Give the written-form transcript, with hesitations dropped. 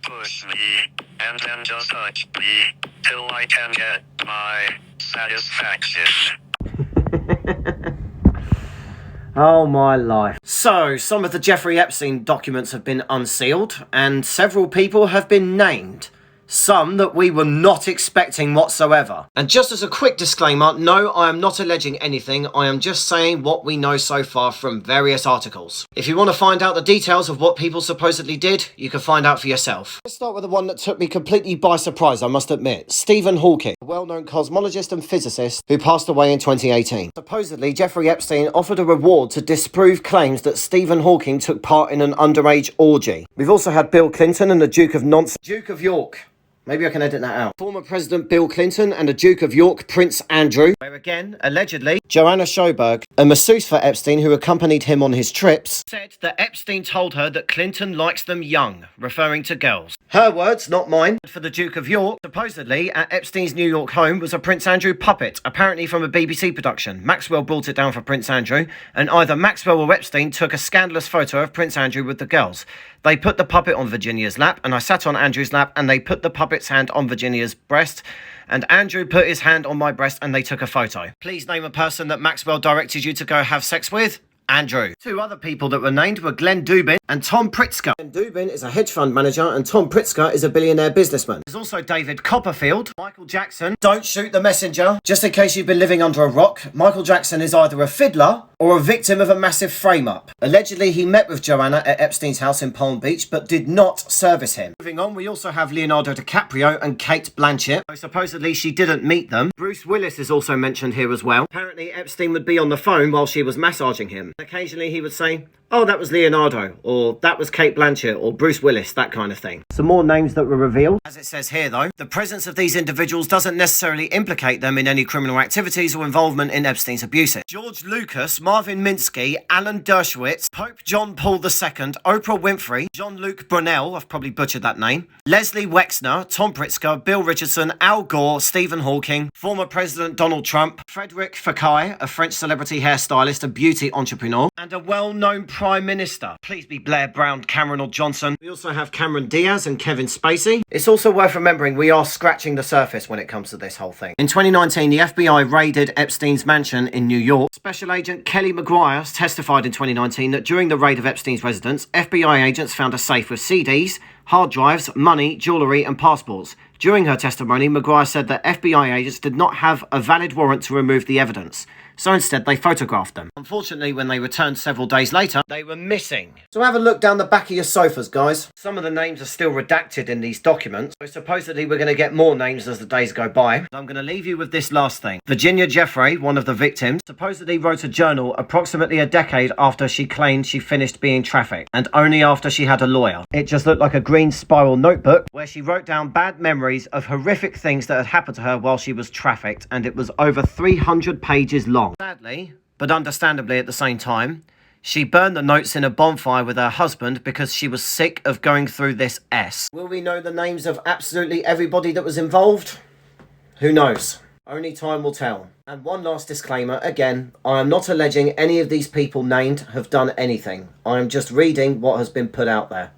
push me, and then just touch me, till I can get my satisfaction. Oh my life. So, some of the Jeffrey Epstein documents have been unsealed, and several people have been named. Some that we were not expecting whatsoever. And just as a quick disclaimer, no, I am not alleging anything. I am just saying what we know so far from various articles. If you want to find out the details of what people supposedly did, you can find out for yourself. Let's start with the one that took me completely by surprise, I must admit. Stephen Hawking, a well-known cosmologist and physicist who passed away in 2018. Supposedly, Jeffrey Epstein offered a reward to disprove claims that Stephen Hawking took part in an underage orgy. We've also had Bill Clinton and the Duke of York. Maybe I can edit that out. Former President Bill Clinton and the Duke of York, Prince Andrew, where again, allegedly, Joanna Sjoberg, a masseuse for Epstein who accompanied him on his trips, said that Epstein told her that Clinton likes them young, referring to girls. Her words, not mine. For the Duke of York, supposedly at Epstein's New York home was a Prince Andrew puppet, apparently from a BBC production. Maxwell brought it down for Prince Andrew, and either Maxwell or Epstein took a scandalous photo of Prince Andrew with the girls. They put the puppet on Virginia's lap, and I sat on Andrew's lap, and they put the puppet's hand on Virginia's breast, and Andrew put his hand on my breast, and they took a photo. Please name a person that Maxwell directed you to go have sex with. Andrew. Two other people that were named were Glenn Dubin and Tom Pritzker. Glenn Dubin is a hedge fund manager and Tom Pritzker is a billionaire businessman. There's also David Copperfield, Michael Jackson. Don't shoot the messenger. Just in case you've been living under a rock, Michael Jackson is either a fiddler or a victim of a massive frame-up. Allegedly, he met with Joanna at Epstein's house in Palm Beach, but did not service him. Moving on, we also have Leonardo DiCaprio and Kate Blanchett. So supposedly, she didn't meet them. Bruce Willis is also mentioned here as well. Apparently, Epstein would be on the phone while she was massaging him. Occasionally, he would say, "Oh, that was Leonardo," or "That was Kate Blanchett," or "Bruce Willis," that kind of thing. Some more names that were revealed. As it says here, though, the presence of these individuals doesn't necessarily implicate them in any criminal activities or involvement in Epstein's abuses. George Lucas, Marvin Minsky, Alan Dershowitz, Pope John Paul II, Oprah Winfrey, Jean-Luc Brunel, I've probably butchered that name, Leslie Wexner, Tom Pritzker, Bill Richardson, Al Gore, Stephen Hawking, former President Donald Trump, Frédéric Fekkai, a French celebrity hairstylist and beauty entrepreneur, and a well-known Prime Minister. Please be Blair Brown, Cameron or Johnson. We also have Cameron Diaz and Kevin Spacey. It's also worth remembering we are scratching the surface when it comes to this whole thing. In 2019, the FBI raided Epstein's mansion in New York. Special Agent Kelly McGuire testified in 2019 that during the raid of Epstein's residence, FBI agents found a safe with CDs, hard drives, money, jewellery and passports. During her testimony, McGuire said that FBI agents did not have a valid warrant to remove the evidence. So instead, they photographed them. Unfortunately, when they returned several days later, they were missing. So have a look down the back of your sofas, guys. Some of the names are still redacted in these documents. So supposedly, we're going to get more names as the days go by. I'm going to leave you with this last thing. Virginia Jeffrey, one of the victims, supposedly wrote a journal approximately a decade after she claimed she finished being trafficked, and only after she had a lawyer. It just looked like a green spiral notebook where she wrote down bad memories of horrific things that had happened to her while she was trafficked, and it was over 300 pages long. Sadly, but understandably at the same time, she burned the notes in a bonfire with her husband because she was sick of going through this S. Will we know the names of absolutely everybody that was involved? Who knows? Only time will tell. And one last disclaimer, again, I am not alleging any of these people named have done anything. I am just reading what has been put out there.